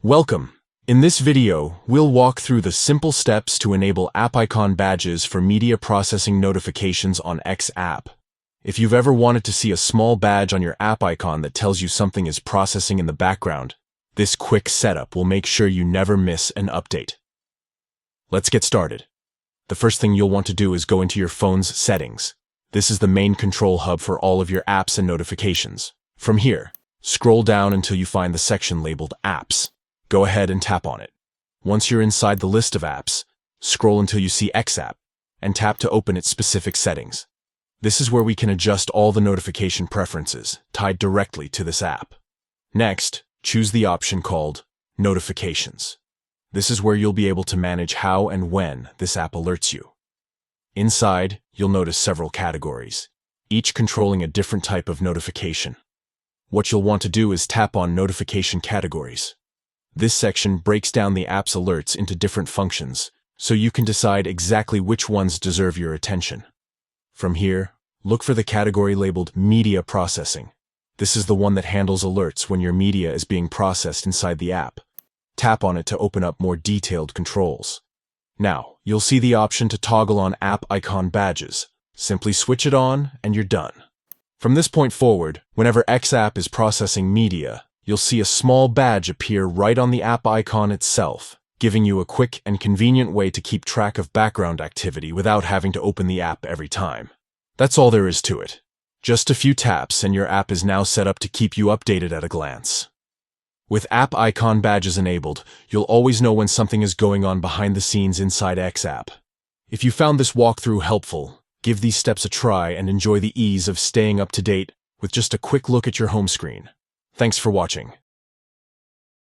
Welcome! In this video, we'll walk through the simple steps to enable app icon badges for media processing notifications on X app. If you've ever wanted to see a small badge on your app icon that tells you something is processing in the background, this quick setup will make sure you never miss an update. Let's get started. The first thing you'll want to do is go into your phone's settings. This is the main control hub for all of your apps and notifications. From here, scroll down until you find the section labeled Apps. Go ahead and tap on it. Once you're inside the list of apps, scroll until you see X app and tap to open its specific settings. This is where we can adjust all the notification preferences tied directly to this app. Next, choose the option called Notifications. This is where you'll be able to manage how and when this app alerts you. Inside, you'll notice several categories, each controlling a different type of notification. What you'll want to do is tap on Notification Categories. This section breaks down the app's alerts into different functions, so you can decide exactly which ones deserve your attention. From here, look for the category labeled Media Processing. This is the one that handles alerts when your media is being processed inside the app. Tap on it to open up more detailed controls. Now, you'll see the option to toggle on app icon badges. Simply switch it on and you're done. From this point forward, whenever X app is processing media, you'll see a small badge appear right on the app icon itself, giving you a quick and convenient way to keep track of background activity without having to open the app every time. That's all there is to it. Just a few taps and your app is now set up to keep you updated at a glance. With app icon badges enabled, you'll always know when something is going on behind the scenes inside X app. If you found this walkthrough helpful, give these steps a try and enjoy the ease of staying up to date with just a quick look at your home screen. Thanks for watching.